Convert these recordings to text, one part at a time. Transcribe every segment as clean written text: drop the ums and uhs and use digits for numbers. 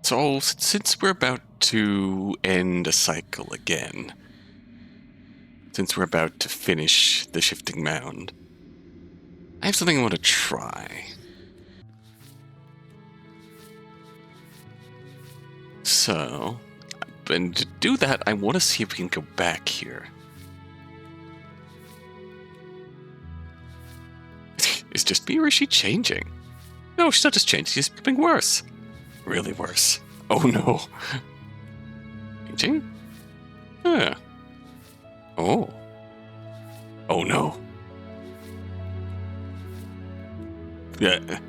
So, since we're about to end a cycle again, since we're about to finish the shifting mound, I have something I want to try. So, and to do that, I want to see if we can go back here. Is just me or is she changing? No, she's not just changing, she's becoming worse. Really worse. Oh no. Changing? Yeah. Oh. Oh no. Yeah.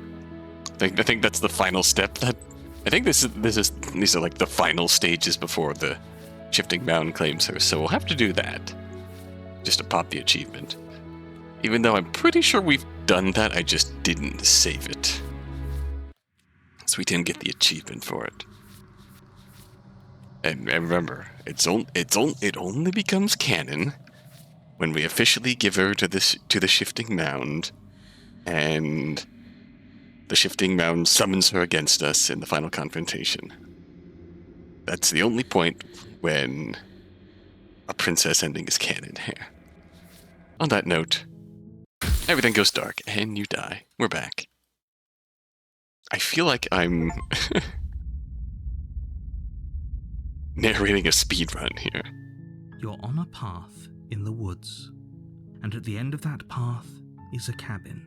I think that's the final step. I think these are like the final stages before the shifting mound claims her, so we'll have to do that. Just to pop the achievement. Even though I'm pretty sure we've done that, I just didn't save it. So we didn't get the achievement for it. And remember, it only becomes canon when we officially give her to the shifting mound, and the shifting mound summons her against us in the final confrontation. That's the only point when a princess ending is canon here. On that note, everything goes dark and you die. We're back. I feel like I'm narrating a speedrun here. You're on a path in the woods, and at the end of that path is a cabin.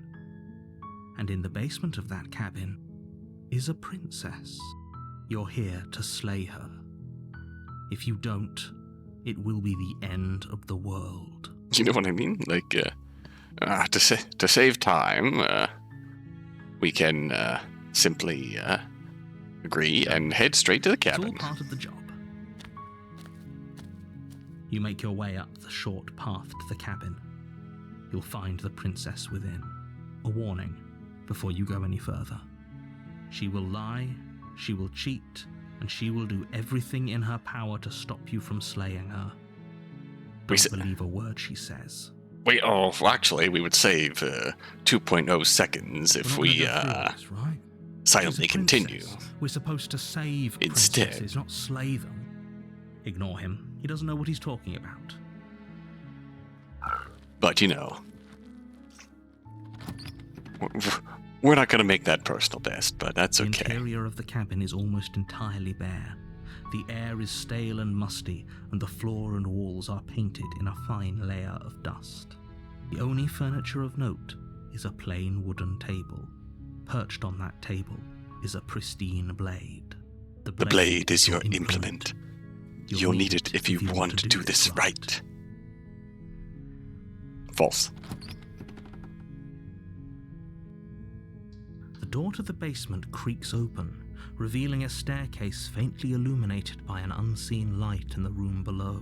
And in the basement of that cabin is a princess. You're here to slay her. If you don't, it will be the end of the world. You know what I mean? Like, to save time, we can simply agree and head straight to the cabin. It's all part of the job. You make your way up the short path to the cabin. You'll find the princess within. A warning before you go any further. She will lie, she will cheat, and she will do everything in her power to stop you from slaying her. Don't believe a word she says. Actually, we would save 2.0 seconds if we silently continue. We're supposed to save princesses, not slay them. Ignore him. He doesn't know what he's talking about. But, you know, we're not going to make that personal best, but that's okay. The interior of the cabin is almost entirely bare. The air is stale and musty, and the floor and walls are painted in a fine layer of dust. The only furniture of note is a plain wooden table. Perched on that table is a pristine blade. The blade is your implement. You'll need it if you want to do this right. False. The door to the basement creaks open, revealing a staircase faintly illuminated by an unseen light in the room below.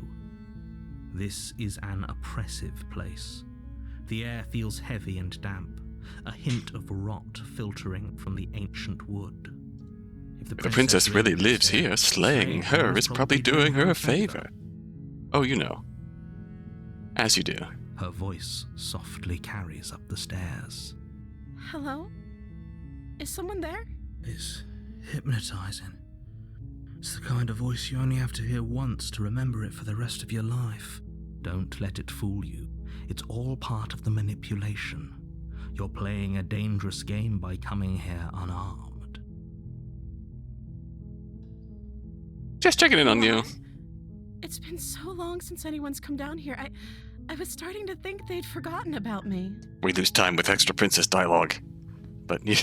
This is an oppressive place. The air feels heavy and damp, a hint of rot filtering from the ancient wood. If the princess really lives here, slaying her is probably doing her a favor. Oh, you know. As you do. Her voice softly carries up the stairs. Hello? Is someone there? It's hypnotizing. It's the kind of voice you only have to hear once to remember it for the rest of your life. Don't let it fool you. It's all part of the manipulation. You're playing a dangerous game by coming here unarmed. Just checking in on you. It's been so long since anyone's come down here. I was starting to think they'd forgotten about me. We lose time with extra princess dialogue. But you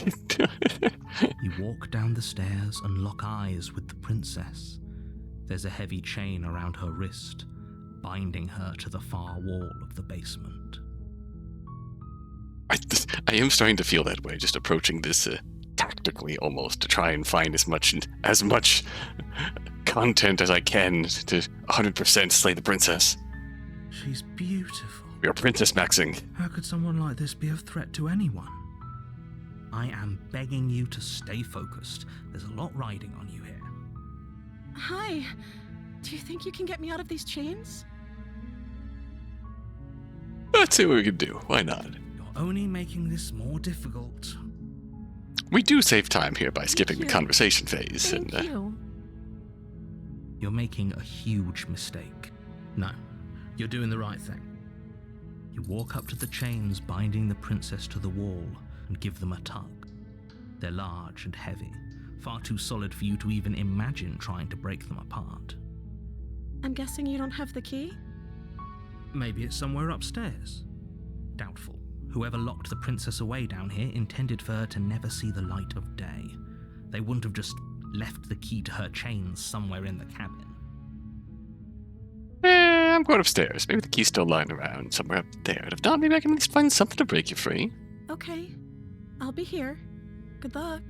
walk down the stairs and lock eyes with the princess. There's a heavy chain around her wrist, binding her to the far wall of the basement. I am starting to feel that way, just approaching this tactically almost, to try and find as much content as I can to 100% slay the princess. She's beautiful. We are princess maxing. How could someone like this be a threat to anyone? I am begging you to stay focused. There's a lot riding on you here. Hi. Do you think you can get me out of these chains? Let's see what we can do. Why not? You're only making this more difficult. We do save time here by skipping the conversation phase. Thank you. You're making a huge mistake. No, you're doing the right thing. You walk up to the chains binding the princess to the wall and give them a tug. They're large and heavy, far too solid for you to even imagine trying to break them apart. I'm guessing you don't have the key? Maybe it's somewhere upstairs. Doubtful. Whoever locked the princess away down here intended for her to never see the light of day. They wouldn't have just left the key to her chains somewhere in the cabin. I'm going upstairs. Maybe the key's still lying around somewhere up there. And if not, maybe I can at least find something to break you free. Okay. I'll be here. Good luck.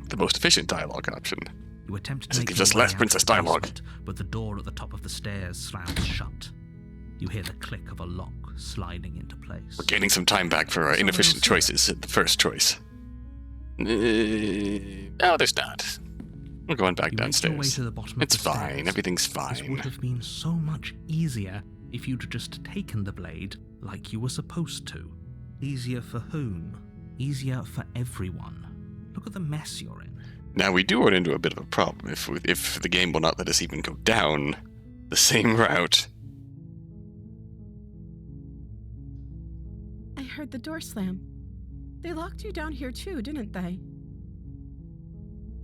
The most efficient dialogue option. You attempt As to it make gives your us way less out princess of the dialogue. basement, but the door at the top of the stairs slams shut. You hear the click of a lock sliding into place. We're gaining some time back for our Someone inefficient else choices at the first choice. No, there's not. We're going back You make your way downstairs. to the bottom It's of the fine. stairs. Everything's This would fine. have been so much easier if you'd just taken the blade like you were supposed to. Easier for whom? Easier for everyone. Look at the mess you're in. Now, we do run into a bit of a problem if the game will not let us even go down the same route. I heard the door slam. They locked you down here too, didn't they?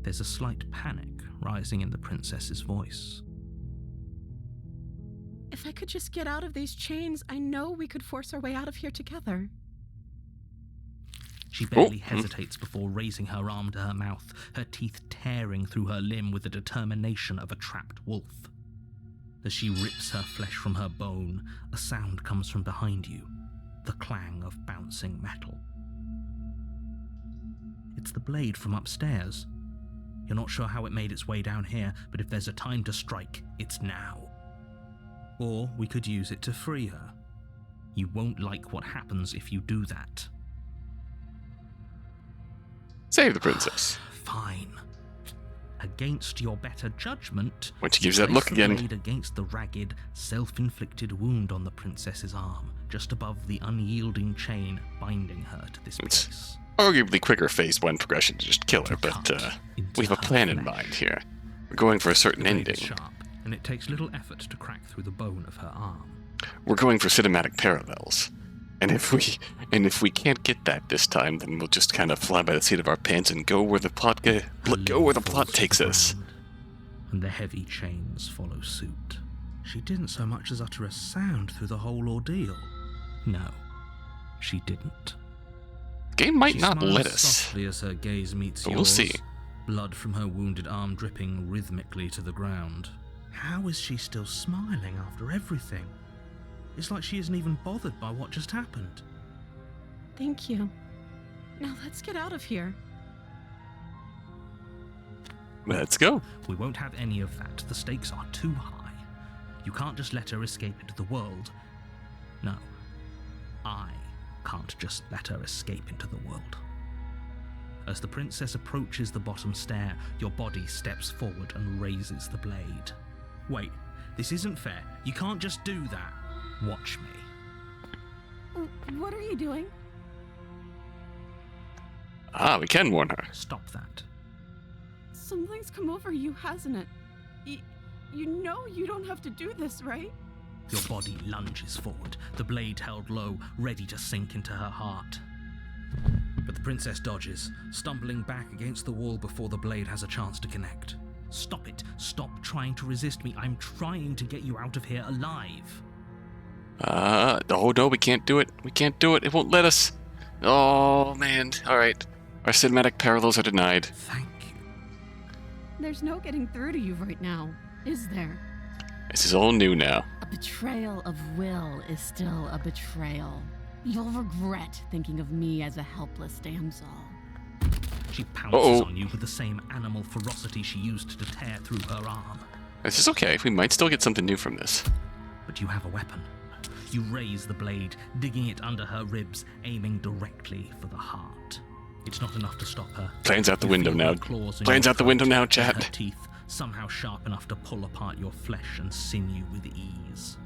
There's a slight panic rising in the princess's voice. If I could just get out of these chains, I know we could force our way out of here together. She barely hesitates before raising her arm to her mouth, her teeth tearing through her limb with the determination of a trapped wolf. As she rips her flesh from her bone, a sound comes from behind you, the clang of bouncing metal. It's the blade from upstairs. You're not sure how it made its way down here, but if there's a time to strike, it's now. Or we could use it to free her. You won't like what happens if you do that. Save the princess. Fine. Against your better judgment, When she gives you that look place the again. blade against the ragged, self-inflicted wound on the princess's arm, just above the unyielding chain binding her to this It's place. Arguably quicker phase 1 progression to just kill her, You but cut into we have a her plan in flesh. mind here. We're going for a certain The blade ending. is sharp, and it takes little effort to crack through the bone of her arm. We're going for cinematic parallels. And if we can't get that this time, then we'll just kind of fly by the seat of our pants and go where the plot Her go where the limb plot falls to takes the us. ground, and the heavy chains follow suit. She didn't so much as utter a sound through the whole ordeal. No, she didn't. Game might She not smiles let us. softly as her gaze meets But yours, we'll see. blood from her wounded arm dripping rhythmically to the ground. How is she still smiling after everything? It's like she isn't even bothered by what just happened. Thank you. Now let's get out of here. Let's go. We won't have any of that. The stakes are too high. You can't just let her escape into the world. No, I can't just let her escape into the world. As the princess approaches the bottom stair, your body steps forward and raises the blade. Wait, this isn't fair. You can't just do that. Watch me. What are you doing? Ah, we can warn her. Stop that. Something's come over you, hasn't it? You know you don't have to do this, right? Your body lunges forward, the blade held low, ready to sink into her heart. But the princess dodges, stumbling back against the wall before the blade has a chance to connect. Stop it. Stop trying to resist me. I'm trying to get you out of here alive. Oh no, we can't do it. We can't do it. It won't let us. Oh man. Alright. Our cinematic parallels are denied. Thank you. There's no getting through to you right now, is there? This is all new now. A betrayal of will is still a betrayal. You'll regret thinking of me as a helpless damsel. She pounces on you with the same animal ferocity she used to tear through her arm. This is okay. We might still get something new from this. But you have a weapon. You raise the blade, digging it under her ribs, aiming directly for the heart. It's not enough to stop her. Plans out the You window feel now. her claws in Plans your out the window throat, now, and chat. her teeth somehow sharp enough to pull apart your flesh and sinew with ease.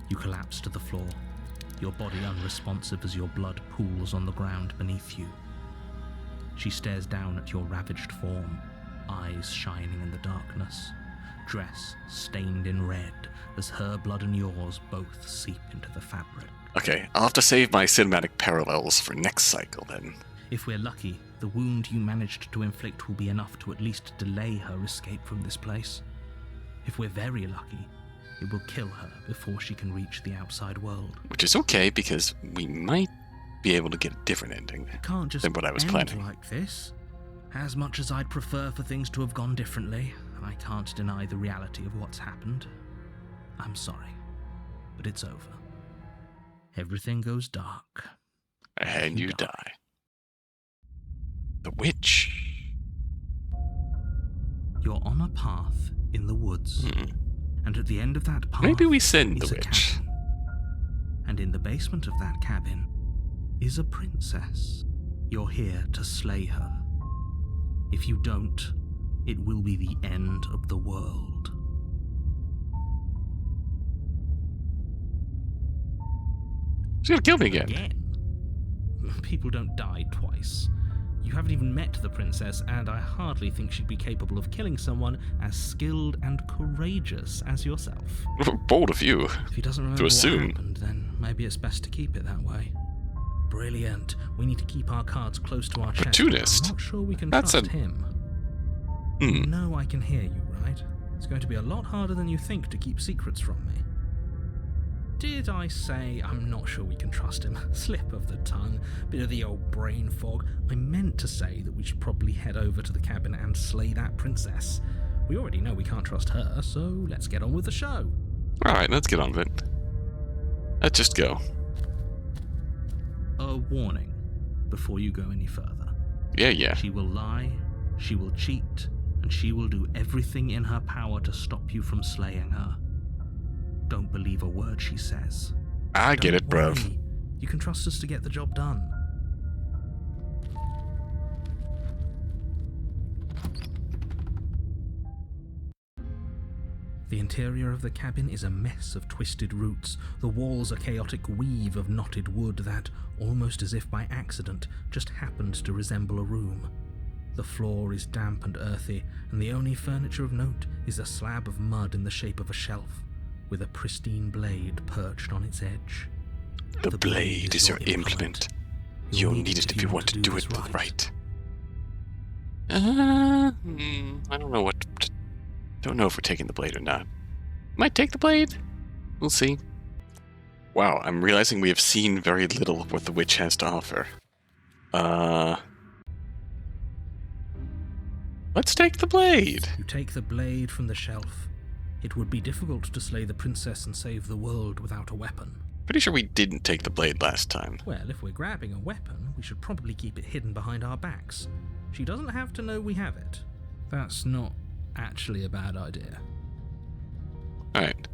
You collapse to the floor, your body unresponsive as your blood pools on the ground beneath you. She stares down at your ravaged form, eyes shining in the darkness, dress stained in red as her blood and yours both seep into the fabric. Okay, I'll have to save my cinematic parallels for next cycle then. If we're lucky, the wound you managed to inflict will be enough to at least delay her escape from this place. If we're very lucky, it will kill her before she can reach the outside world. Which is okay, because we might be able to get a different ending Can't just than what I was end planning. like this. As much as I'd prefer for things to have gone differently, I can't deny the reality of what's happened. I'm sorry, but it's over. Everything goes dark. And you die. The witch. You're on a path in the woods, and at the end of that path Maybe we send is the a witch. cabin. And in the basement of that cabin is a princess. You're here to slay her. If you don't, it will be the end of the world. She's gonna kill me again. People don't die twice. You haven't even met the princess, and I hardly think she'd be capable of killing someone as skilled and courageous as yourself. Bold of you. If he doesn't remember To assume. what happened, then maybe it's best to keep it that way. Brilliant. We need to keep our cards close to our chest. Opportunist? I'm not sure we can That's trust a- him. You know I can hear you, right? It's going to be a lot harder than you think to keep secrets from me. Did I say I'm not sure we can trust him? Slip of the tongue, bit of the old brain fog. I meant to say that we should probably head over to the cabin and slay that princess. We already know we can't trust her, so let's get on with the show. Alright, let's get on with it. Let's just go. A warning before you go any further. Yeah. She will lie, she will cheat, and she will do everything in her power to stop you from slaying her. Don't believe a word she says. I get Don't it, bruv. worry. You can trust us to get the job done. The interior of the cabin is a mess of twisted roots. The walls a chaotic weave of knotted wood that, almost as if by accident, just happened to resemble a room. The floor is damp and earthy, and the only furniture of note is a slab of mud in the shape of a shelf, with a pristine blade perched on its edge. The blade is your implement. You'll need it if you want to do it this right. I don't know what. Don't know if we're taking the blade or not. Might take the blade. We'll see. Wow, I'm realizing we have seen very little of what the witch has to offer. Let's take the blade. You take the blade from the shelf. It would be difficult to slay the princess and save the world without a weapon. Pretty sure we didn't take the blade last time. Well, if we're grabbing a weapon, we should probably keep it hidden behind our backs. She doesn't have to know we have it. That's not actually a bad idea. Alright.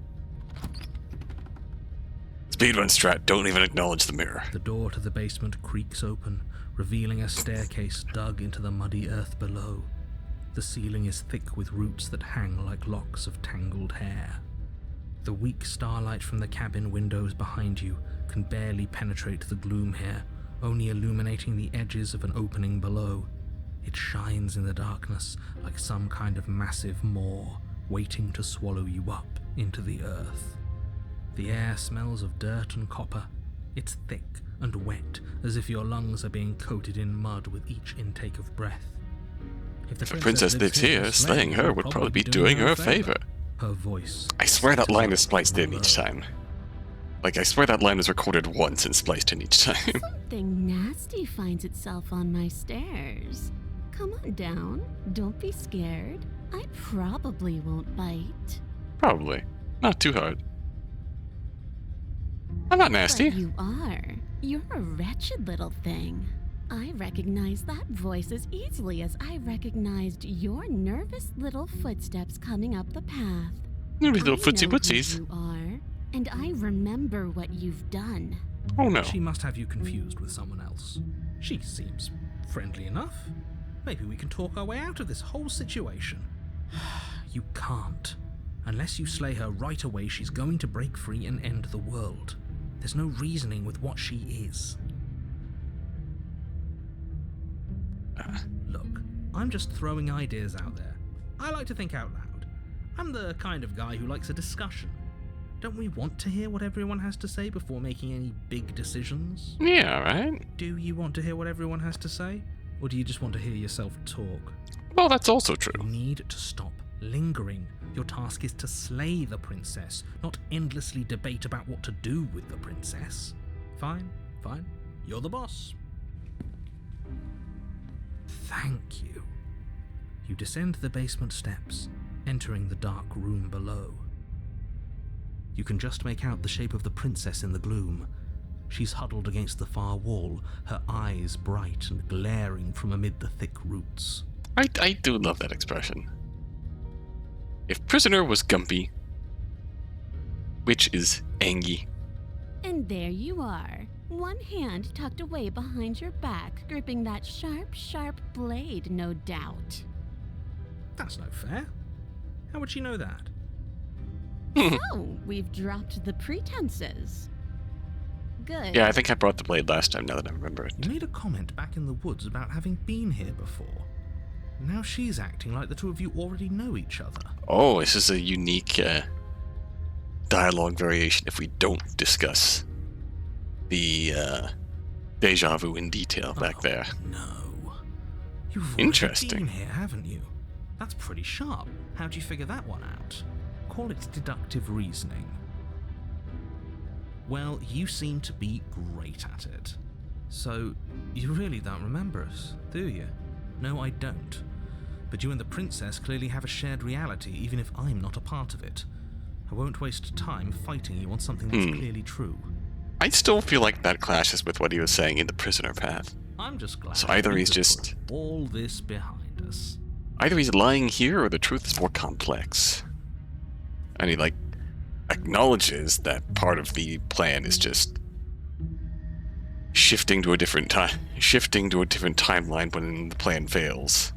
Speedrun strat, don't even acknowledge the mirror. The door to the basement creaks open, revealing a staircase dug into the muddy earth below. The ceiling is thick with roots that hang like locks of tangled hair. The weak starlight from the cabin windows behind you can barely penetrate the gloom here, only illuminating the edges of an opening below. It shines in the darkness like some kind of massive maw waiting to swallow you up into the earth. The air smells of dirt and copper. It's thick and wet, as if your lungs are being coated in mud with each intake of breath. If the princess lives here, slaying her would probably be doing her a favor. Her voice. I swear that line is spliced in each time. Like, I swear that line was recorded once and spliced in each time. Something nasty finds itself on my stairs. Come on down. Don't be scared. I probably won't bite. Probably. Not too hard. I'm not nasty. But you are. You're a wretched little thing. I recognize that voice as easily as I recognized your nervous little footsteps coming up the path. Little I footsie know who wootsies. you are, and I remember what you've done. Oh no. She must have you confused with someone else. She seems friendly enough. Maybe we can talk our way out of this whole situation. You can't. Unless you slay her right away, she's going to break free and end the world. There's no reasoning with what she is. Look, I'm just throwing ideas out there. I like to think out loud. I'm the kind of guy who likes a discussion. Don't we want to hear what everyone has to say before making any big decisions? Yeah, right? Do you want to hear what everyone has to say? Or do you just want to hear yourself talk? Well, that's also true. You need to stop lingering. Your task is to slay the princess, not endlessly debate about what to do with the princess. Fine. You're the boss. Thank you. You descend the basement steps, entering the dark room below. You can just make out the shape of the princess in the gloom. She's huddled against the far wall, her eyes bright and glaring from amid the thick roots. I do love that expression. If prisoner was Gumpy, which is Angie. And there you are, one hand tucked away behind your back, gripping that sharp, sharp blade, no doubt. That's no fair. How would she know that? Oh, we've dropped the pretenses. Good. Yeah, I think I brought the blade last time, now that I remember it. You made a comment back in the woods about having been here before. Now she's acting like the two of you already know each other. Oh, this is a unique dialogue variation if we don't discuss the deja vu in detail back there. No. You've already Interesting. been here, haven't you? That's pretty sharp. How'd you figure that one out? Call it deductive reasoning. Well, you seem to be great at it. So, you really don't remember us, do you? No, I don't. But you and the princess clearly have a shared reality, even if I'm not a part of it. I won't waste time fighting you on something that's clearly true. I still feel like that clashes with what he was saying in the prisoner path. I'm just glad So either we he's could just- put all this behind us. Either he's lying here or the truth is more complex. And he, acknowledges that part of the plan is just shifting to a different timeline when the plan fails.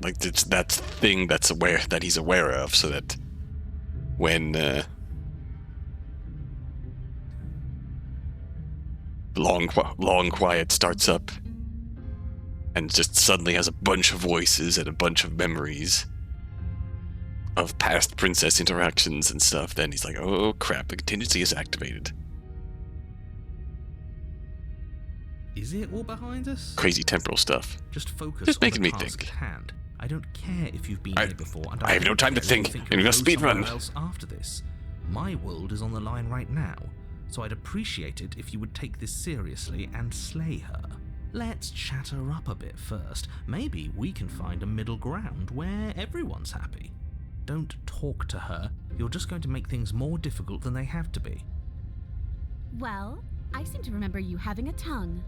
It's that thing that he's aware of, so that when long quiet starts up and just suddenly has a bunch of voices and a bunch of memories of past princess interactions and stuff, then he's like, oh crap, the contingency is activated. Is it all behind us? Crazy temporal stuff. Just focus Just on making the me task think. at hand. I don't care if you've been I- here before, and I have no don't time to care if you think. you'll I'm gonna go speed run. somewhere else after this. My world is on the line right now, so I'd appreciate it if you would take this seriously and slay her. Let's chat her up a bit first. Maybe we can find a middle ground where everyone's happy. Don't talk to her. You're just going to make things more difficult than they have to be. Well, I seem to remember you having a tongue.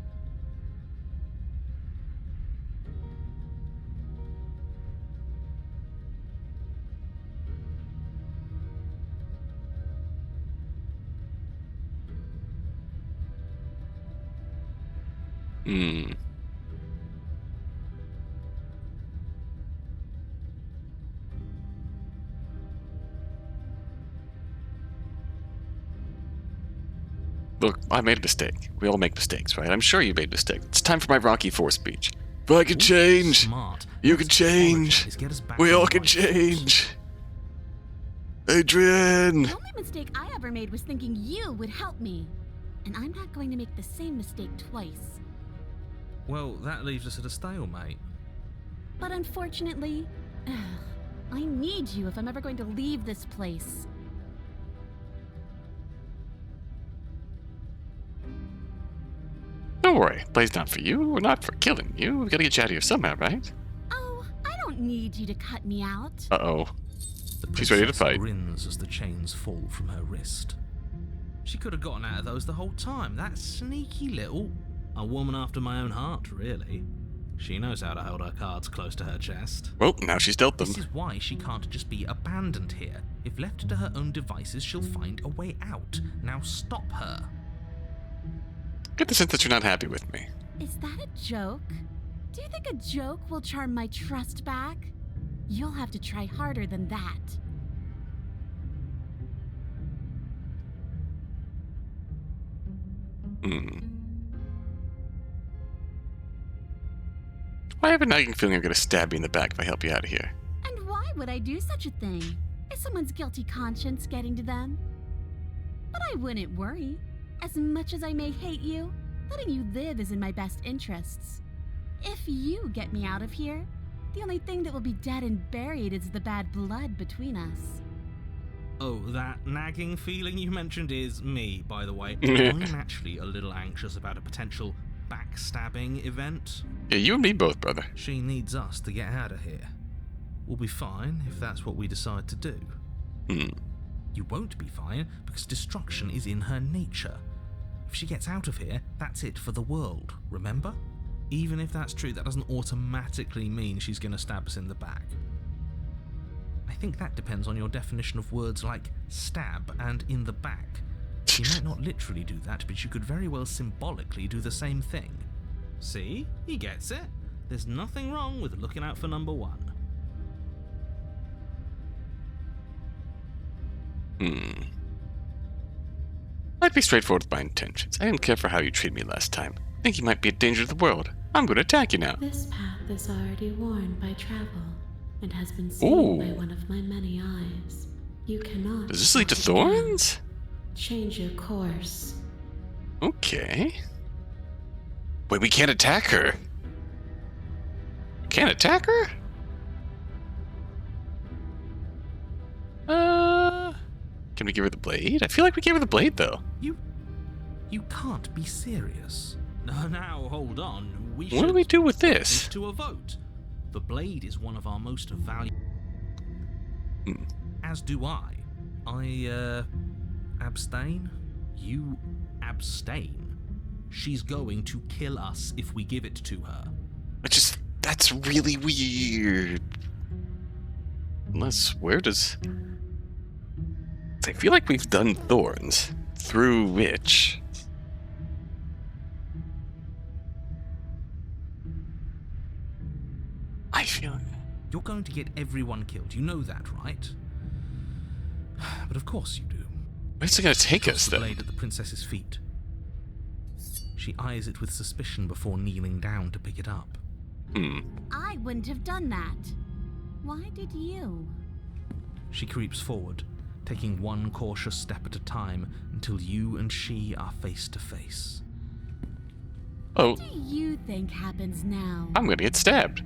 Look, I made a mistake. We all make mistakes, right? I'm sure you made mistakes. It's time for my Rocky IV speech. If I can change, Smart. you can Let's change. apologize. Get us back We on all the can right foot. change. Adrian! The only mistake I ever made was thinking you would help me. And I'm not going to make the same mistake twice. Well, that leaves us at a stalemate. But unfortunately, I need you if I'm ever going to leave this place. Don't worry, play's not for you. We're not for killing you. We gotta get you out of here somehow, right? Oh, I don't need you to cut me out. Uh-oh. The She's ready to princess fight. grins as the chains fall from her wrist. She could have gotten out of those the whole time. That sneaky little... A woman after my own heart, really. She knows how to hold her cards close to her chest. Well, now she's dealt them. This is why she can't just be abandoned here. If left to her own devices, she'll find a way out. Now stop her. Get the sense that you're not happy with me. Is that a joke? Do you think a joke will charm my trust back? You'll have to try harder than that. I have a nagging feeling you're gonna stab me in the back if I help you out of here. And why would I do such a thing? Is someone's guilty conscience getting to them? But I wouldn't worry. As much as I may hate you, letting you live is in my best interests. If you get me out of here, the only thing that will be dead and buried is the bad blood between us. Oh, that nagging feeling you mentioned is me, by the way. I'm actually a little anxious about a potential backstabbing event. Yeah, you and me both, brother. She needs us to get out of here. We'll be fine if that's what we decide to do. You won't be fine because destruction is in her nature. If she gets out of here, that's it for the world, remember? Even if that's true, that doesn't automatically mean she's going to stab us in the back. I think that depends on your definition of words like stab and in the back. She might not literally do that, but she could very well symbolically do the same thing. See? He gets it. There's nothing wrong with looking out for number one. I'd be straightforward with my intentions. I didn't care for how you treated me last time. I think you might be a danger to the world. I'm going to attack you now. This path is already worn by travel and has been seen by one of my many eyes. You cannot. Does this lead to stop it now. thorns? Change your course. Okay. Wait, we can't attack her. Can't attack her? Can we give her the blade? I feel like we gave her the blade, though. You can't be serious. Now, hold on. What do we do with this? To a vote. The blade is one of our most valuable. As do I. I abstain. You abstain. She's going to kill us if we give it to her. That's really weird. Unless, where does... I feel like we've done thorns, through which... I feel... You're going to get everyone killed. You know that, right? But of course you do. Where's it going to take us, The then? blade at the princess's feet. She eyes it with suspicion before kneeling down to pick it up. I wouldn't have done that. Why did you? She creeps forward, taking one cautious step at a time until you and she are face to face. Oh, What do you think happens now? I'm going to get stabbed.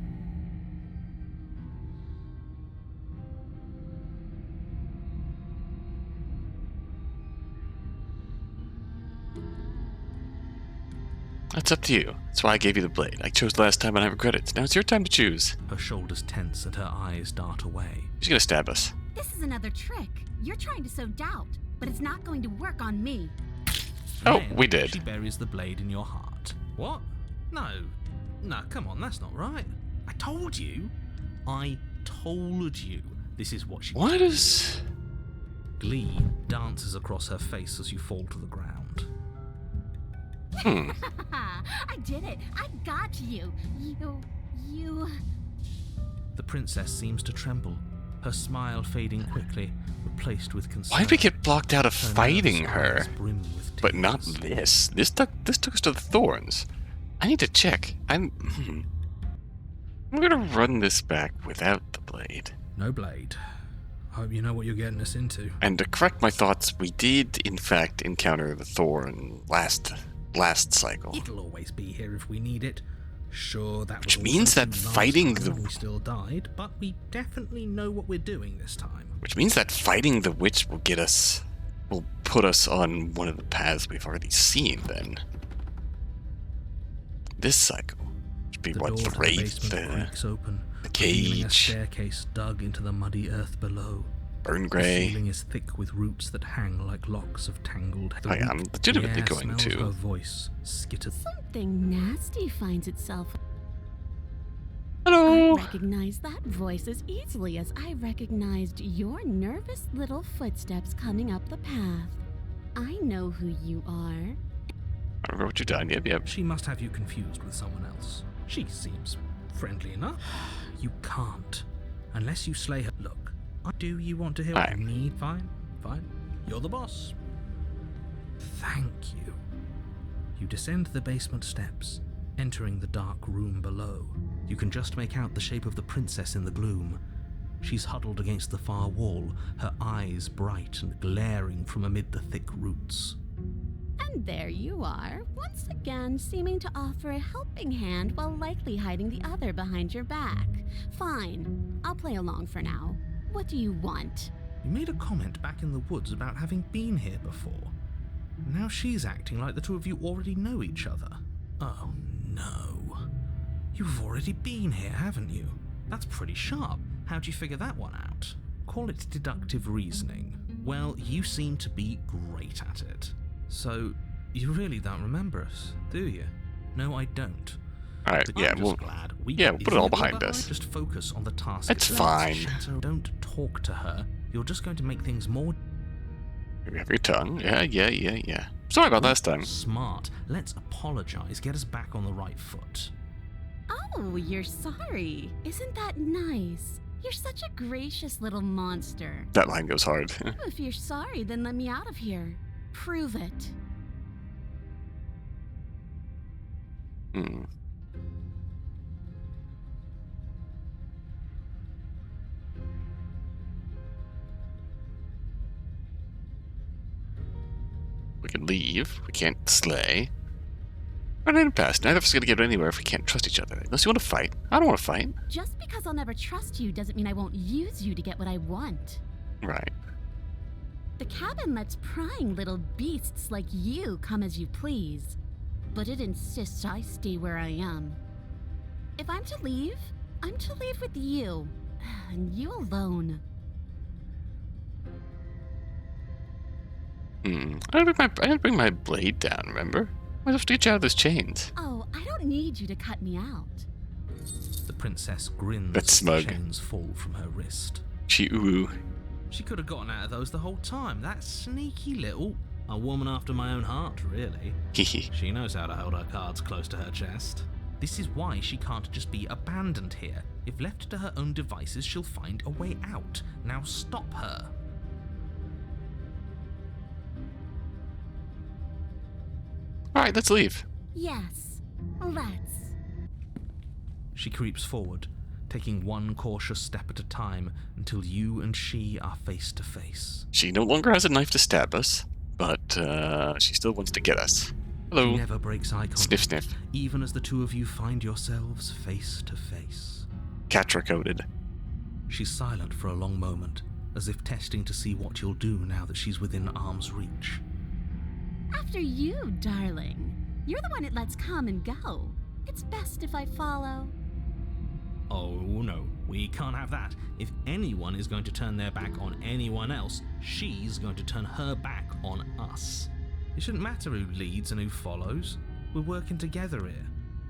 That's up to you. That's why I gave you the blade. I chose last time and I regret it. Now it's your time to choose. Her shoulders tense and her eyes dart away. She's going to stab us. This is another trick. You're trying to sow doubt, but it's not going to work on me. Oh, Then we did. She buries the blade in your heart. What? No, come on, that's not right. I told you. This is what she What did. is... Glee dances across her face as you fall to the ground. I did it. I got you. You... The princess seems to tremble, her smile fading quickly, replaced with concern. Why'd we get blocked out of Her fighting nervous her? eyes brim with But not tears. this. This took us to the thorns. I need to check. I'm gonna run this back without the blade. No blade. Hope you know what you're getting us into. And to correct my thoughts, we did in fact encounter the thorn last cycle. It'll always be here if we need it. Sure, that Which was means also that true last fighting time the- when we still died, but we definitely know what we're doing this time. Which means that fighting the witch will put us on one of the paths we've already seen then. This cycle. Should be The what, door the to the wraith, basement creaks open, the revealing a cage, staircase dug into the muddy earth below. burn The gray. ceiling is thick with roots that hang like locks of tangled hair. Oh yeah, I'm legitimately The air going smells her to. voice skitters. Something nasty finds itself. Hello! I recognize that voice as easily as I recognized your nervous little footsteps coming up the path. I know who you are. I remember what you've done. Yep. She must have you confused with someone else. She seems friendly enough. You can't. Unless you slay her. Look, do you want to hear what you need? Fine. You're the boss. Thank you. You descend the basement steps, entering the dark room below. You can just make out the shape of the princess in the gloom. She's huddled against the far wall, her eyes bright and glaring from amid the thick roots. And there you are, once again seeming to offer a helping hand while likely hiding the other behind your back. Fine, I'll play along for now. What do you want? You made a comment back in the woods about having been here before. Now she's acting like the two of you already know each other. Oh no. You've already been here, haven't you? That's pretty sharp. How'd you figure that one out? Call it deductive reasoning. Well, you seem to be great at it. So, you really don't remember us, do you? No, I don't. Alright, yeah, I'm just glad we'll put it all behind us. Just focus on the task. It's itself. fine. So don't talk to her. You're just going to make things more You have your tongue. Yeah. Sorry about last time. smart. Let's apologize. Get us back on the right foot. Oh, you're sorry. Isn't that nice? You're such a gracious little monster. That line goes hard. If you're sorry, then let me out of here. Prove it. Hmm. We can leave. We can't slay. Run in past. Neither of us is going to get anywhere if we can't trust each other. Unless you want to fight. I don't want to fight. Just because I'll never trust you doesn't mean I won't use you to get what I want. Right. The cabin lets prying little beasts like you come as you please, but it insists I stay where I am. If I'm to leave, I'm to leave with you, and you alone. I didn't bring my blade down, remember? I have to get you out of those chains. Oh, I don't need you to cut me out. The princess grins That's as smug. the chains fall from her wrist. Ooh. She could have gotten out of those the whole time. That sneaky little... A woman after my own heart, really. Hehe. She knows how to hold her cards close to her chest. This is why she can't just be abandoned here. If left to her own devices, she'll find a way out. Now stop her. Alright, let's leave. Yes, let's. She creeps forward, taking one cautious step at a time until you and she are face to face. She no longer has a knife to stab us, but she still wants to get us. Hello. She never breaks eye contact, Sniff, sniff. even as the two of you find yourselves face to face. Catra coded. She's silent for a long moment, as if testing to see what you'll do now that she's within arm's reach. After you, darling. You're the one it lets come and go. It's best if I follow. Oh no, we can't have that. If anyone is going to turn their back on anyone else, she's going to turn her back on us. It shouldn't matter who leads and who follows. We're working together here.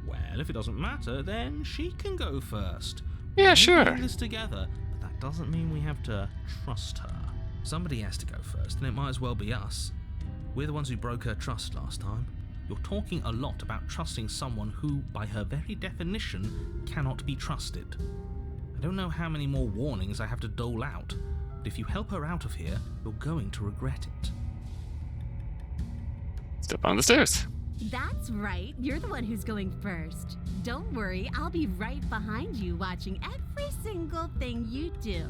Well, if it doesn't matter, then she can go first. Yeah, We're sure. doing this together, but that doesn't mean we have to trust her. Somebody has to go first, and it might as well be us. We're the ones who broke her trust last time. You're talking a lot about trusting someone who, by her very definition, cannot be trusted. I don't know how many more warnings I have to dole out, but if you help her out of here, you're going to regret it. Step on the stairs. That's right, you're the one who's going first. Don't worry, I'll be right behind you watching every single thing you do.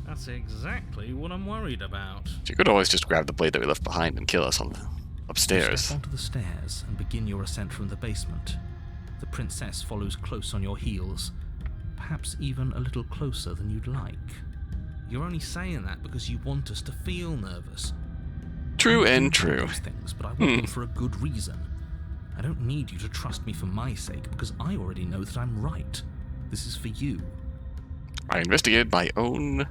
That's exactly what I'm worried about. She could always just grab the blade that we left behind and kill us on the You upstairs. step onto the stairs and begin your ascent from the basement. The princess follows close on your heels, perhaps even a little closer than you'd like. You're only saying that because you want us to feel nervous. True I do and want true. those things, but I want them for a good reason. I don't need you to trust me for my sake because I already know that I'm right. This is for you. I investigated my own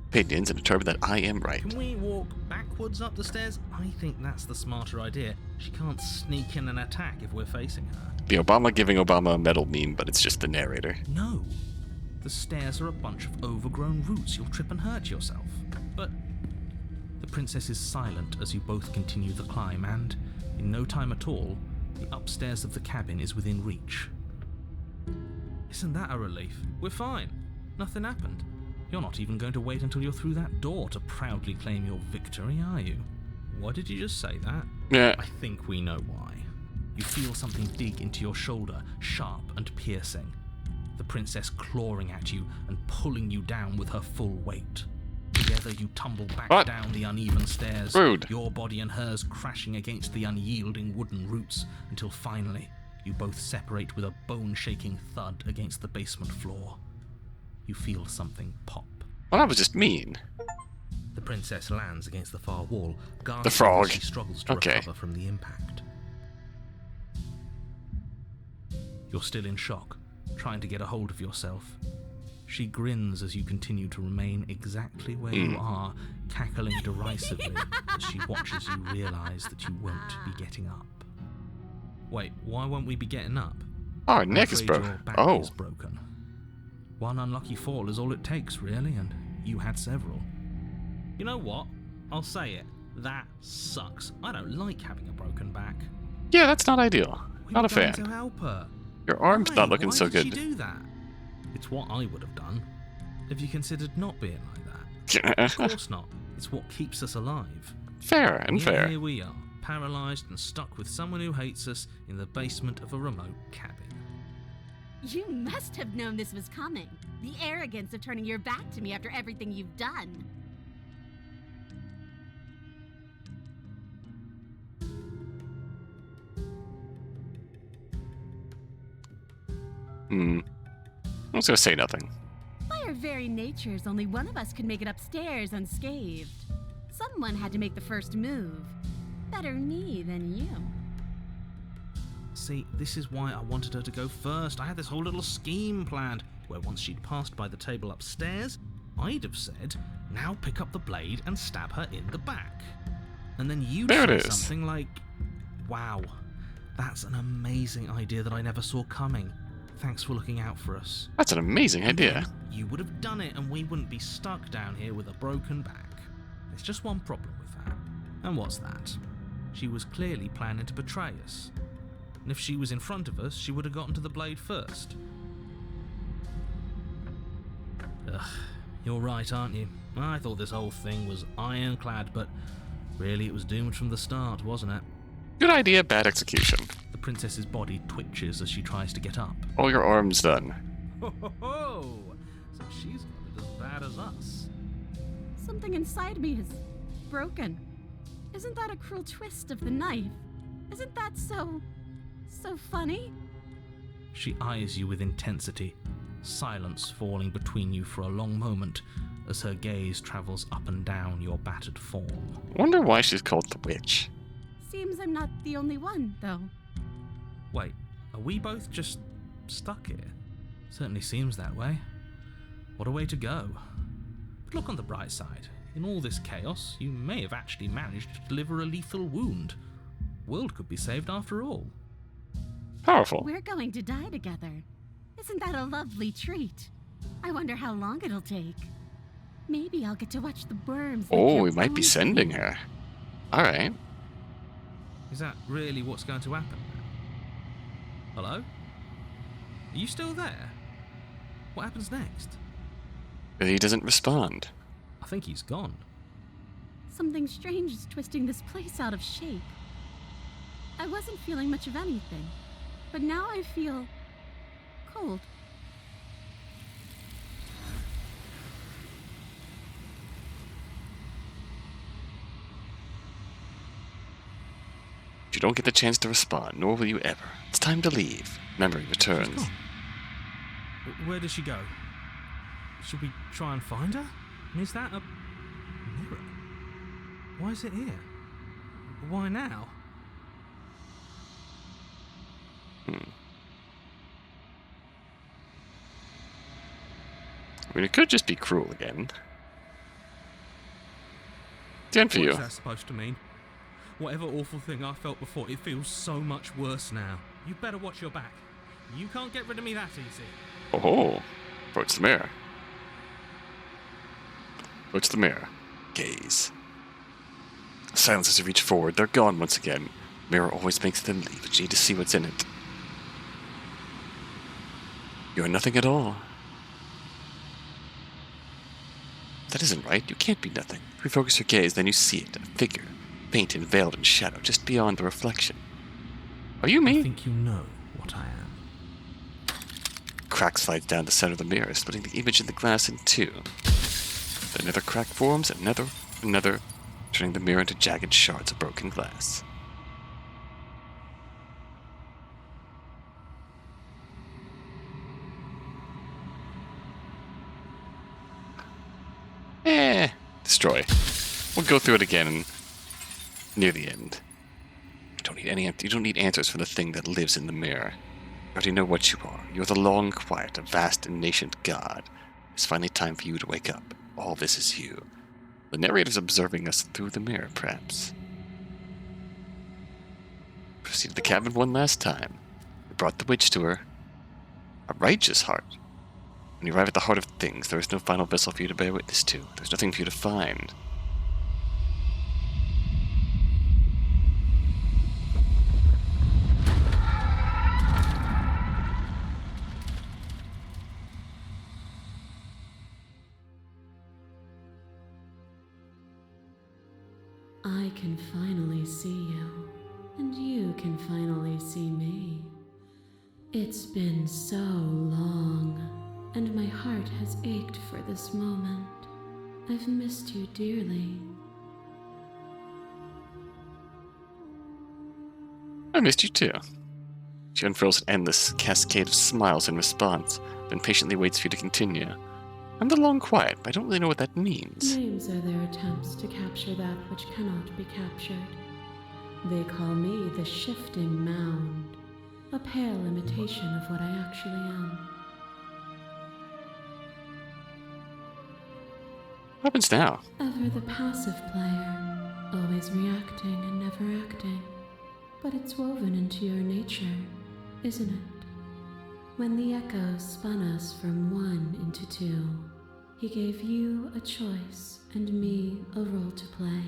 opinions and determined that I am right. Can we walk backwards up the stairs? I think that's the smarter idea. She can't sneak in and attack if we're facing her. The Obama giving Obama a medal meme, but it's just the narrator. No. The stairs are a bunch of overgrown roots. You'll trip and hurt yourself. But the princess is silent as you both continue the climb, and in no time at all, the upstairs of the cabin is within reach. Isn't that a relief? We're fine. Nothing happened. You're not even going to wait until you're through that door to proudly claim your victory, are you? Why did you just say that? Yeah. I think we know why. You feel something dig into your shoulder, sharp and piercing. the princess clawing at you and pulling you down with her full weight. Together you tumble back down the uneven stairs, Rude. your body and hers crashing against the unyielding wooden roots until finally you both separate with a bone-shaking thud against the basement floor. You feel something pop. Well, that was just mean. The princess lands against the far wall, gasping The frog. as she struggles to Okay. recover from the impact. You're still in shock, trying to get a hold of yourself. She grins as you continue to remain exactly where you are, cackling derisively as she watches you realize that you won't be getting up. Wait, why won't we be getting up? Our I'm neck is afraid broken. your back Oh. is broken. One unlucky fall is all it takes, really, and you had several. You know what? I'll say it. That sucks. I don't like having a broken back. Yeah, that's not ideal. We Not were a fan. going to help her. Your arm's Why? not looking Why so did she good. do that? It's what I would have done. Have you considered not being like that? Of course not. It's what keeps us alive. Fair and Yet fair. Here we are, paralysed and stuck with someone who hates us in the basement of a remote cabin. You must have known this was coming. The arrogance of turning your back to me after everything you've done. I was gonna say nothing. By our very natures, only one of us could make it upstairs unscathed. Someone had to make the first move. Better me than you. See, this is why I wanted her to go first. I had this whole little scheme planned, where once she'd passed by the table upstairs, I'd have said, now pick up the blade and stab her in the back. And then you'd There it say is. something like, wow, that's an amazing idea that I never saw coming. Thanks for looking out for us. That's an amazing And idea. then you would have done it and we wouldn't be stuck down here with a broken back. There's just one problem with that. And what's that? She was clearly planning to betray us. And if she was in front of us, she would have gotten to the blade first. Ugh, you're right, aren't you? I thought this whole thing was ironclad, but really it was doomed from the start, wasn't it? Good idea, bad execution. The princess's body twitches as she tries to get up. All your arms done. Ho ho ho! So she's got it as bad as us. Something inside me is broken. Isn't that a cruel twist of the knife? Isn't that so funny? She eyes you with intensity, silence falling between you for a long moment as her gaze travels up and down your battered form. Wonder why she's called the witch. Seems I'm not the only one, though. Wait, are we both just stuck here? Certainly seems that way. What a way to go. But look on the bright side. In all this chaos, you may have actually managed to deliver a lethal wound. World could be saved after all. Powerful. We're going to die together. Isn't that a lovely treat? I wonder how long it'll take. Maybe I'll get to watch the worms. lick Oh, your we might be bones sending clean. her. Alright. Is that really what's going to happen? Hello? Are you still there? What happens next? He doesn't respond. I think he's gone. Something strange is twisting this place out of shape. I wasn't feeling much of anything, but now I feel cold. You don't get the chance to respond, nor will you ever. It's time to leave. Memory She's returns. gone. Where did she go? Should we try and find her? And is that a mirror? Why is it here? Why now? I mean, it could just be cruel again. It's the end for What you. is that supposed to mean? Whatever awful thing I felt before, it feels so much worse now. You better watch your back. You can't get rid of me that easy. Oh, approach the mirror. Approach the mirror. Gaze. Silence as you reach forward. They're gone once again. Mirror always makes them leave, but you need to see what's in it. You're nothing at all. That isn't right. You can't be nothing. Refocus your gaze, then you see it. A figure, faint and veiled in shadow, just beyond the reflection. Are you I me? think you know what I am. crack slides down the center of the mirror, splitting the image in the glass in two. Then another crack forms, and another, turning the mirror into jagged shards of broken glass. Destroy. We'll go through it again near the end. You don't need answers for the thing that lives in the mirror. You already know what you are. You're the long quiet, a vast and nascent god. It's finally time for you to wake up. All this is you. The narrator's observing us through the mirror, perhaps. Proceed to the cabin one last time. We brought the witch to her. A righteous heart. When you arrive at the heart of things, there is no final vessel for you to bear witness to. There's nothing for you to find. I can finally see you, and you can finally see me. It's been so long, and my heart has ached for this moment. I've missed you dearly. I missed you too. She unfurls an endless cascade of smiles in response, then patiently waits for you to continue. I'm the long quiet, but I don't really know what that means. Names are their attempts to capture that which cannot be captured. They call me the shifting mound, a pale imitation of what I actually am. What happens now? Ever the passive player, always reacting and never acting. But it's woven into your nature, isn't it? When the echo spun us from one into two, he gave you a choice and me a role to play.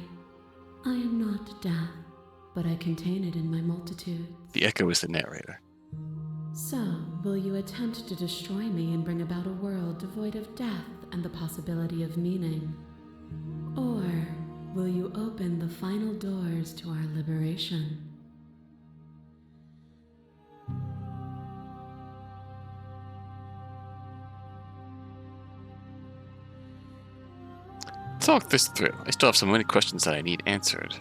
I am not death, but I contain it in my multitudes. The echo is the narrator. So, will you attempt to destroy me and bring about a world devoid of death and the possibility of meaning? Or will you open the final doors to our liberation? Talk this through. I still have so many questions that I need answered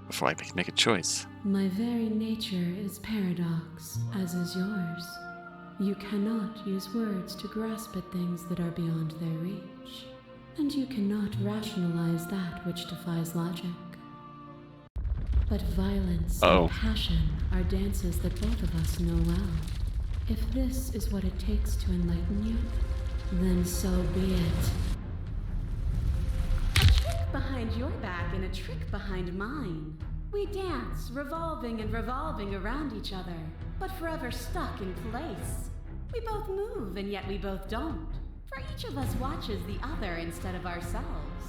before I can make a choice. My very nature is paradox, as is yours. You cannot use words to grasp at things that are beyond their reach, and you cannot rationalize that which defies logic. But violence and passion are dances that both of us know well. If this is what it takes to enlighten you, then so be it. Behind your back and a trick behind mine. We dance, revolving and revolving around each other, but forever stuck in place. We both move, and yet we both don't, for each of us watches the other instead of ourselves.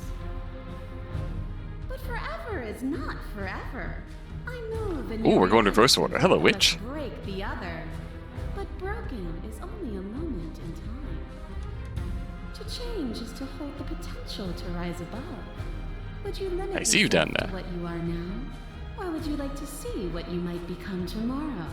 But forever is not forever. I move and we're going reverse order. Hello, witch. Break the other. But broken is only a moment in time. To change is to hold the potential to rise above. Would you limit I see you down there. to what you are now? Or would you like to see what you might become tomorrow?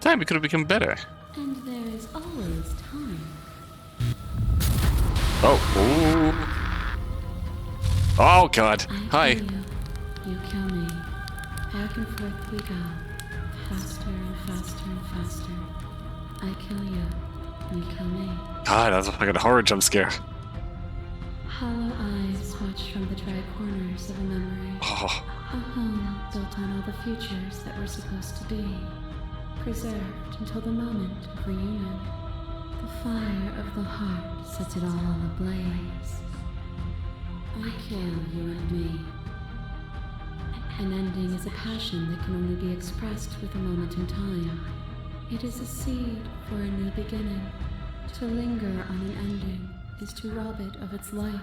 Time we could have become better. And there is always time. Oh God. Hi. I kill you kill me. Back and forth we go. Faster and faster and faster. I kill you kill me. God, that was like a horror jump scare. Hollow eyes watch from the dry corners of a memory. Oh. A home built on all the futures that were supposed to be. Preserved until the moment of reunion. The fire of the heart sets it all ablaze. I kill you and me. An ending is a passion that can only be expressed with a moment in time. It is a seed for a new beginning. To linger on an ending is to rob it of its life.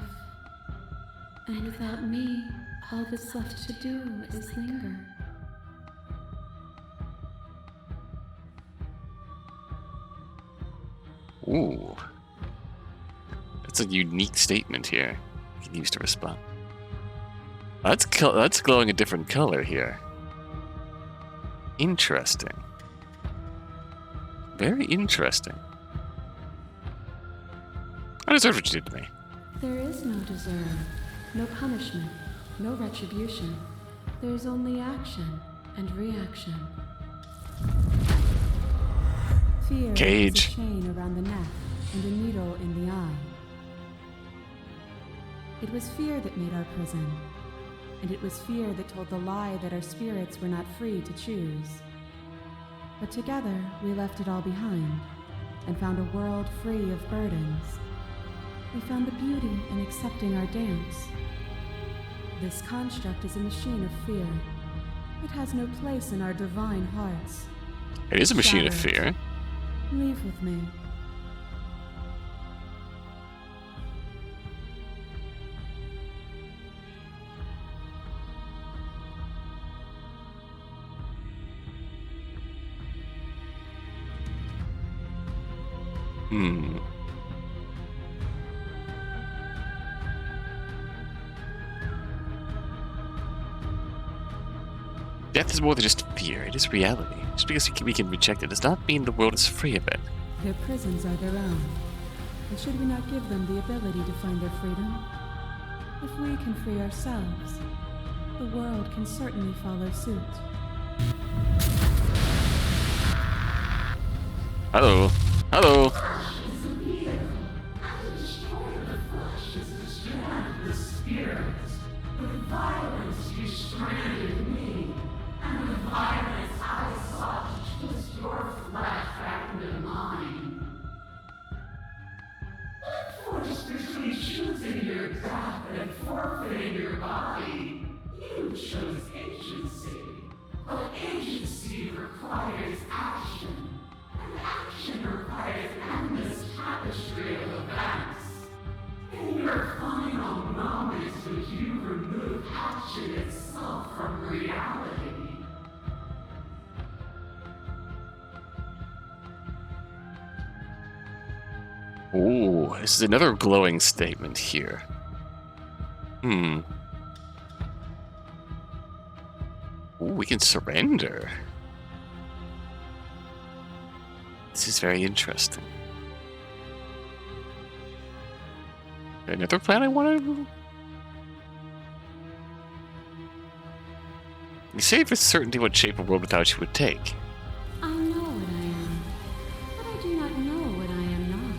And without me, all that's left to do is linger. Ooh. That's a unique statement here. You can use to respond. That's glowing a different color here. Interesting. Very interesting. I deserve what you did to me. There is no deserve, no punishment, no retribution. There's only action and reaction. Fear Cage. is a chain around the neck and a needle in the eye. It was fear that made our prison, and it was fear that told the lie that our spirits were not free to choose. But together, we left it all behind, and found a world free of burdens. We found the beauty in accepting our dance. This construct is a machine of fear. It has no place in our divine hearts. It is a machine of Shatter it. fear. Leave with me. Death is more than just fear, it is reality. Just because we can reject it does not mean the world is free of it. Their prisons are their own. And should we not give them the ability to find their freedom? If we can free ourselves, the world can certainly follow suit. Hello. Hello. Ooh, this is another glowing statement here. Ooh, we can surrender. This is very interesting. Another plan I want to... You say with certainty what shape a world without you would take. I know what I am, but I do not know what I am not.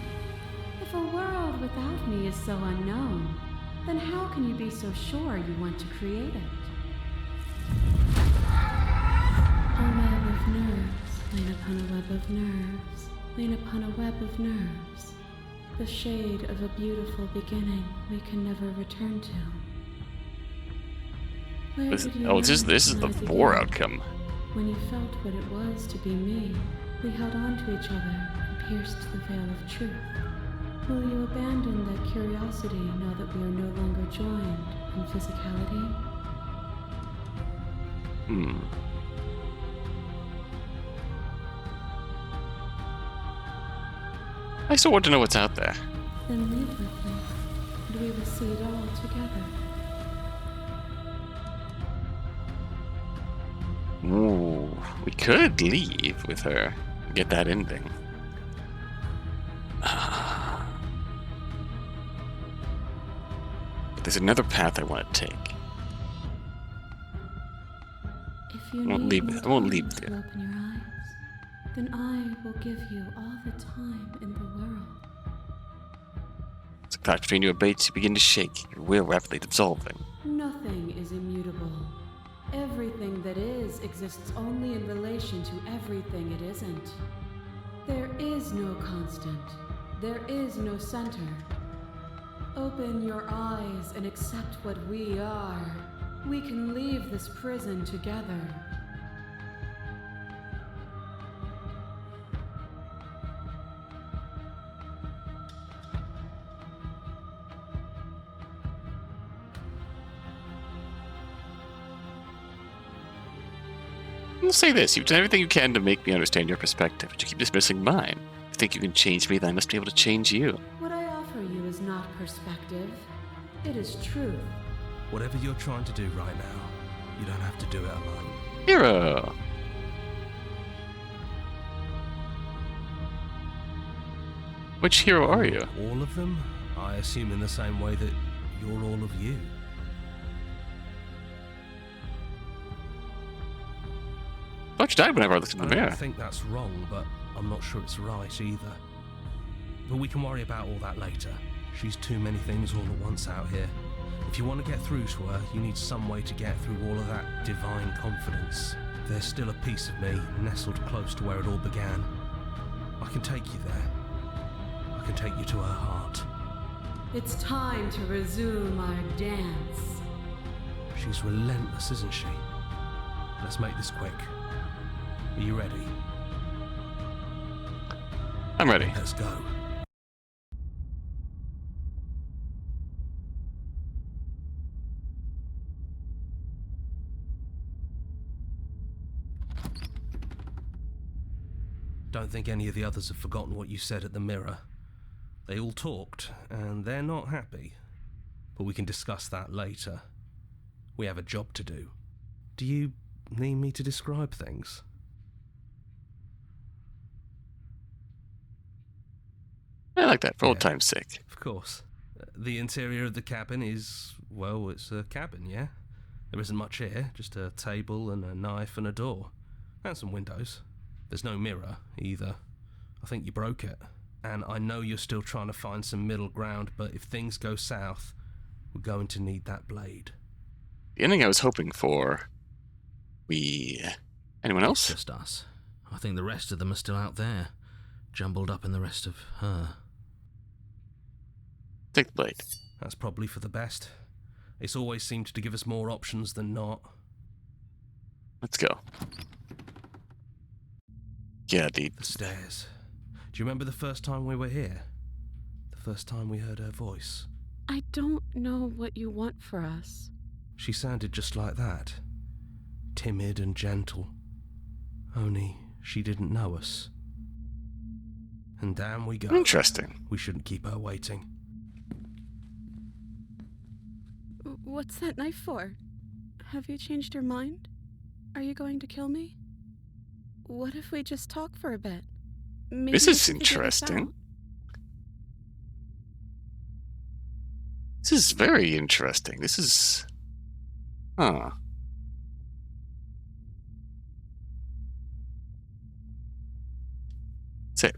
If a world without me is so unknown, then how can you be so sure you want to create it? A web of nerves, lain upon a web of nerves, lain upon a web of nerves. The shade of a beautiful beginning we can never return to. Where This, did you oh, this learn is the when I was a 4 kid? outcome. When you felt what it was to be me, we held on to each other and pierced the veil of truth. Will you abandon that curiosity now that we are no longer joined in physicality? I still want to know what's out there. Then leave with me, and we will see it all together. Ooh, we could leave with her. Get that ending. But there's another path I want to take. If you I won't need leave- more I won't time leave to you. open your eyes, then I will give you all the time in the world. As the cloud between you abates, you begin to shake, your will rapidly dissolving. Nothing is immutable. Everything that is exists only in relation to everything it isn't. There is no constant. There is no center. Open your eyes and accept what we are. We can leave this prison together. I'll say this, you've done everything you can to make me understand your perspective, but you keep dismissing mine. If you think you can change me, then I must be able to change you. What I offer you is not perspective. It is truth. Whatever you're trying to do right now, you don't have to do it alone. Hero! Which hero are you? All of them? I assume in the same way that you're all of you. I thought you died whenever I looked in the I mirror. don't think that's wrong, but I'm not sure it's right either. But we can worry about all that later. She's too many things all at once out here. If you want to get through to her, you need some way to get through all of that divine confidence. There's still a piece of me nestled close to where it all began. I can take you there. I can take you to her heart. It's time to resume our dance. She's relentless, isn't she? Let's make this quick. Are you ready? I'm ready. Let's go. Don't think any of the others have forgotten what you said at the mirror. They all talked, and they're not happy. But we can discuss that later. We have a job to do. Do you need me to describe things? I like that, for old Yeah. time's sake. Of course. The interior of the cabin is, well, it's a cabin, yeah? There isn't much here, just a table and a knife and a door. And some windows. There's no mirror, either. I think you broke it. And I know you're still trying to find some middle ground, but if things go south, we're going to need that blade. The ending I was hoping for... Anyone else? Just us. I think the rest of them are still out there, jumbled up in the rest of her. Take the blade. That's probably for the best. It's always seemed to give us more options than not. Let's go. Yeah, the The stairs. Do you remember the first time we were here? The first time we heard her voice? I don't know what you want for us. She sounded just like that. Timid and gentle. Only she didn't know us. And down we go. Interesting. We shouldn't keep her waiting. What's that knife for? Have you changed your mind? Are you going to kill me? What if we just talk for a bit? Maybe This we is can figure this interesting. out. This is very interesting. This is... Huh. That's it.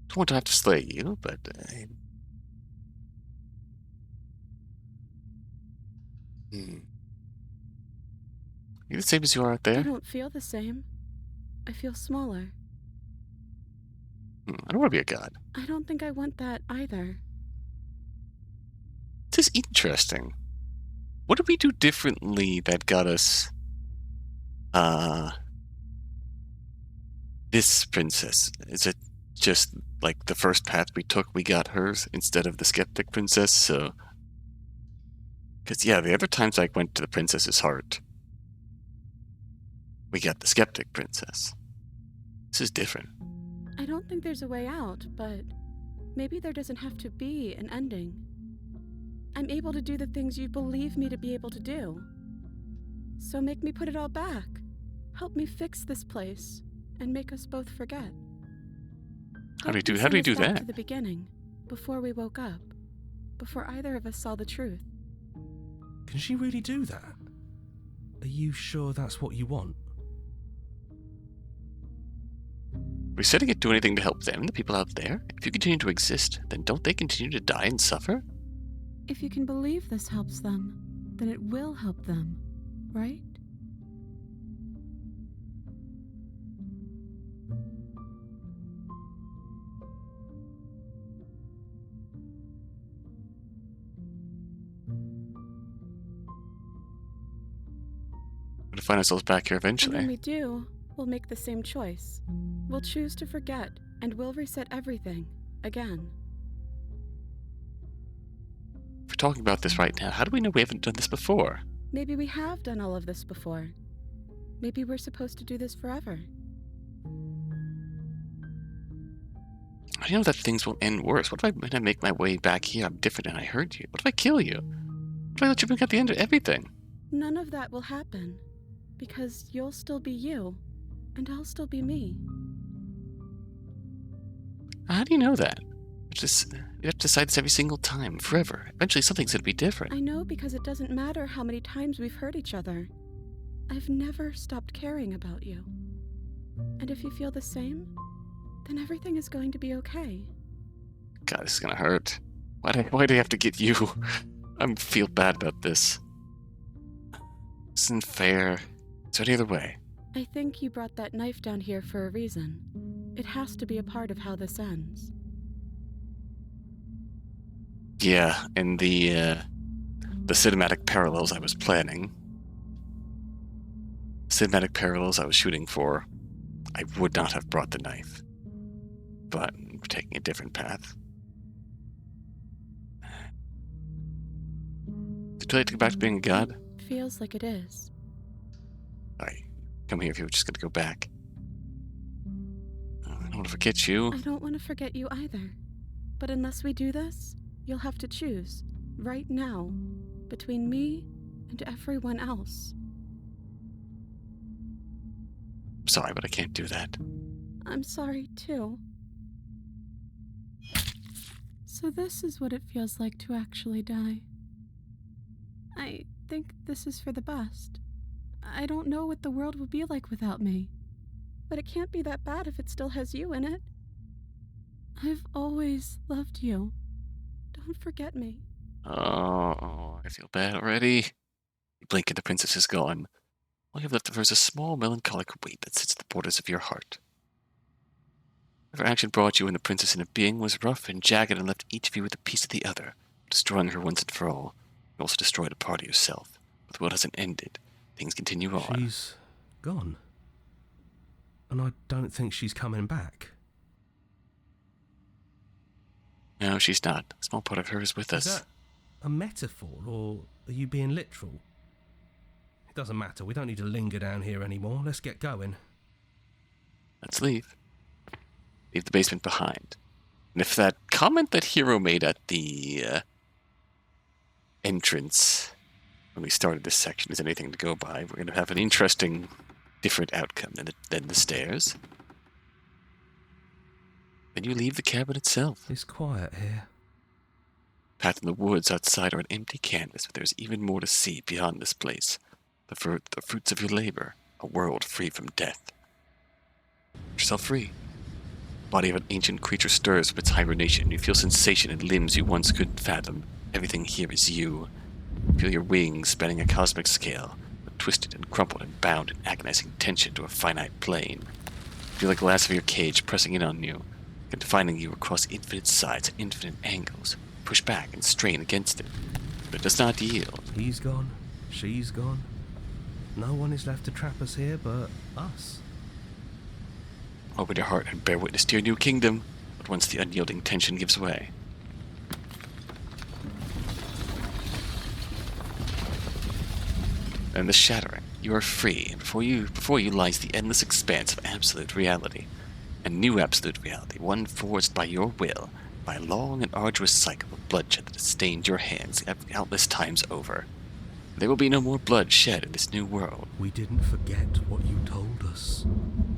Don't want to have to slay you, but... You the same as you are out I there? don't feel the same. I feel smaller. I don't want to be a god. I don't think I want that either. This is interesting. What did we do differently that got us this princess? Is it just like the first path we took, we got hers instead of the skeptic princess? So, because yeah, the other times I went to the princess's heart, we got the skeptic princess. This is different. I don't think there's a way out, but maybe there doesn't have to be an ending. I'm able to do the things you believe me to be able to do. So make me put it all back. Help me fix this place and make us both forget. How do we do Send us back that? to the beginning, before we woke up, before either of us saw the truth. Can she really do that? Are you sure that's what you want? We said it do anything to help them, the people out there. If you continue to exist, then don't they continue to die and suffer? If you can believe this helps them, then it will help them, right? We're to find ourselves back here And when eventually. we do, we'll make the same choice. We'll choose to forget, and we'll reset everything, again. If we're talking about this right now. How do we know we haven't done this before? Maybe we have done all of this before. Maybe we're supposed to do this forever. I know that things will end worse. What if when I make my way back here, I'm different and I hurt you? What if I kill you? What if I let you bring out the end of everything? None of that will happen. Because you'll still be you. And I'll still be me. How do you know that? You have to decide this every single time, forever. Eventually something's gonna be different. I know because it doesn't matter how many times we've hurt each other. I've never stopped caring about you. And if you feel the same, then everything is going to be okay. God, this is gonna hurt. Why do I have to get you? I feel bad about this. This isn't fair. Is there any other way? I think you brought that knife down here for a reason. It has to be a part of how this ends. Yeah, in the cinematic parallels I was planning, cinematic parallels I was shooting for, I would not have brought the knife. But I'm taking a different path. Is it too late to go back to being a god? Feels like it is. Alright, come here if you were just gonna go back. I don't want to forget you. I don't want to forget you either. But unless we do this, you'll have to choose, right now, between me and everyone else. I'm sorry, but I can't do that. I'm sorry, too. So this is what it feels like to actually die. I think this is for the best. I don't know what the world will be like without me. But it can't be that bad if it still has you in it. I've always loved you. Don't forget me. Oh, I feel bad already. You blink and the princess is gone. All you have left of her is a small melancholic weight that sits at the borders of your heart. Whatever action brought you and the princess into being was rough and jagged and left each of you with a piece of the other, destroying her once and for all. You also destroyed a part of yourself. But the world hasn't ended. Things continue on. She's gone. And I don't think she's coming back. No, she's not. A small part of her is with us. Is that a metaphor, or are you being literal? It doesn't matter. We don't need to linger down here anymore. Let's get going. Let's leave. Leave the basement behind. And if that comment that Hero made at the entrance when we started this section is anything to go by, we're going to have an interesting, different outcome than the stairs. Then you leave the cabin itself. It's quiet here. Path in the woods outside are an empty canvas, but there's even more to see beyond this place. The fruits of your labor, a world free from death. Get yourself free. The body of an ancient creature stirs from its hibernation. You feel sensation in limbs you once couldn't fathom. Everything here is you. Feel your wings spanning a cosmic scale, but twisted and crumpled and bound in agonizing tension to a finite plane. Feel the glass of your cage pressing in on you, confining you across infinite sides and infinite angles. Push back and strain against it, but it does not yield. He's gone. She's gone. No one is left to trap us here but us. Open your heart and bear witness to your new kingdom, but once the unyielding tension gives way. And the shattering, you are free, and before you lies the endless expanse of absolute reality. A new absolute reality, one forged by your will, by a long and arduous cycle of bloodshed that has stained your hands countless times over. There will be no more blood shed in this new world. We didn't forget what you told us.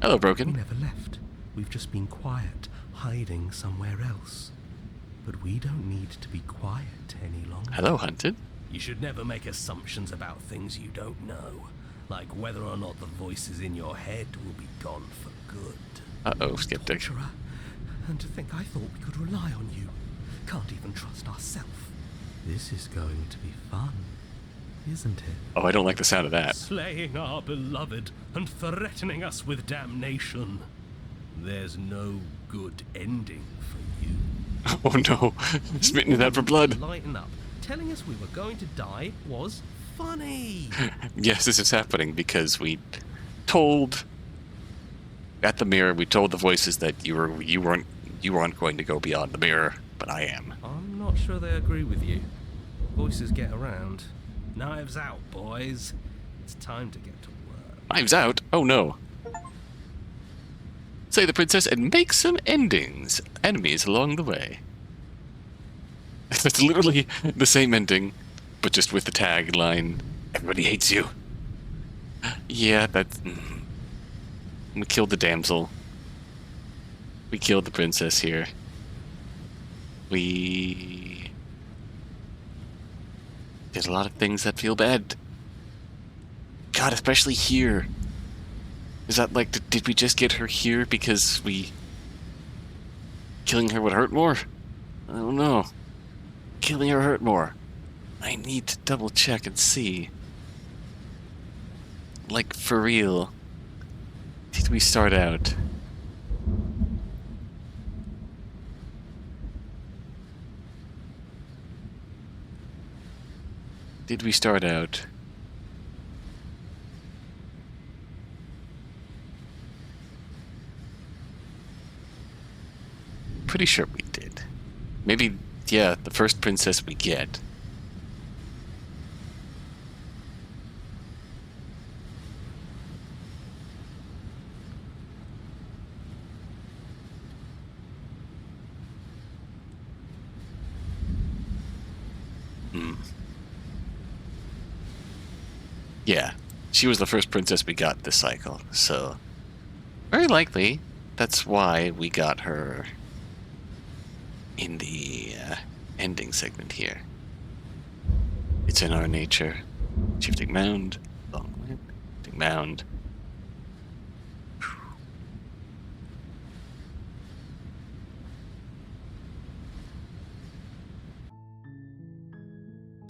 Hello, We Broken. never left. We've just been quiet, hiding somewhere else. But we don't need to be quiet any longer. Hello, Hunted. You should never make assumptions about things you don't know, like whether or not the voices in your head will be gone for good. Uh-oh, Skeptic. Torturer. And to think I thought we could rely on you. Can't even trust ourselves. This is going to be fun, isn't it? Oh, I don't like the sound of that. Slaying our beloved and threatening us with damnation. There's no good ending for you. Oh no, smitten to that for blood. Lighten up. Telling us we were going to die was funny. Yes, this is happening because we told at the mirror, we told the voices that you weren't going to go beyond the mirror, but I am. I'm not sure they agree with you. Voices get around. Knives out, boys. It's time to get to work. Knives out? Oh no. Say the princess and make some endings. Enemies along the way. That's literally the same ending, but just with the tagline, everybody hates you. Yeah, that's... We killed the damsel. We killed the princess here. We did a lot of things that feel bad. God, especially here. Is that like, did we just get her here because killing her would hurt more? I don't know. Killing her hurt more. I need to double check and see. Like, for real. Did we start out? Did we start out? Pretty sure we did. Maybe, yeah, the first princess we get. Yeah, she was the first princess we got this cycle, so very likely that's why we got her in the ending segment here. It's in our nature. Shifting mound, long way, shifting mound.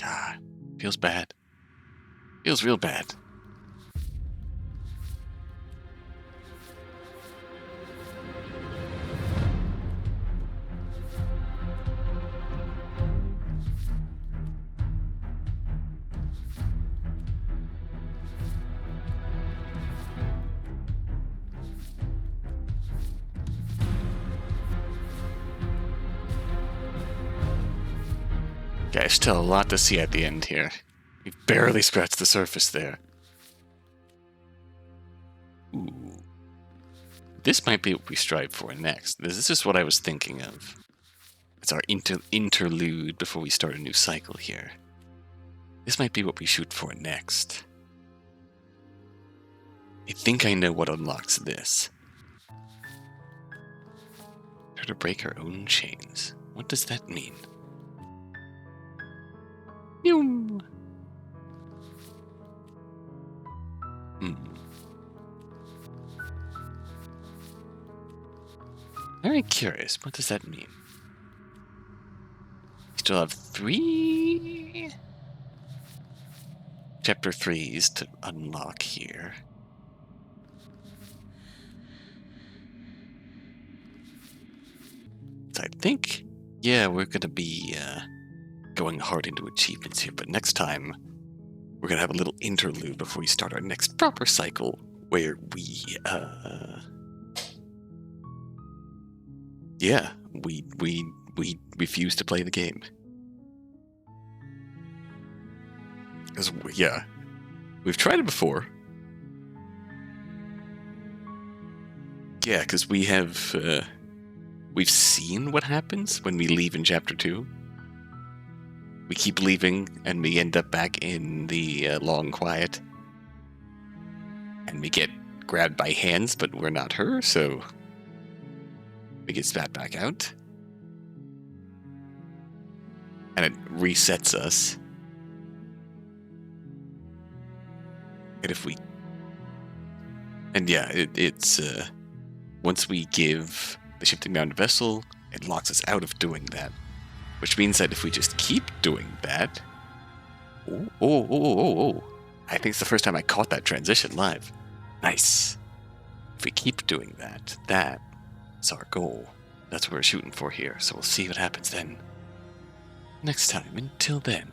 Ah, feels bad. Feels real bad. Guys, still a lot to see at the end here. We've barely scratched the surface there. Ooh. This might be what we strive for next. This is what I was thinking of. It's our interlude before we start a new cycle here. This might be what we shoot for next. I think I know what unlocks this. Her to break her own chains. What does that mean? Pew! Very curious. What does that mean? We still have 3 chapter 3s to unlock here. So I think, yeah, we're gonna be going hard into achievements here, but next time we're gonna have a little interlude before we start our next proper cycle, where we we refuse to play the game. Because yeah, we've tried it before. Yeah, because we have we've seen what happens when we leave in chapter 2. We keep leaving, and we end up back in the long quiet. And we get grabbed by hands, but we're not her, so we get spat back out. And it resets us. And if we... And yeah, it's... once we give the shifting mound vessel, it locks us out of doing that. Which means that if we just keep doing that... Oh. I think it's the first time I caught that transition live. Nice. If we keep doing that, that's our goal. That's what we're shooting for here. So we'll see what happens then. Next time. Until then.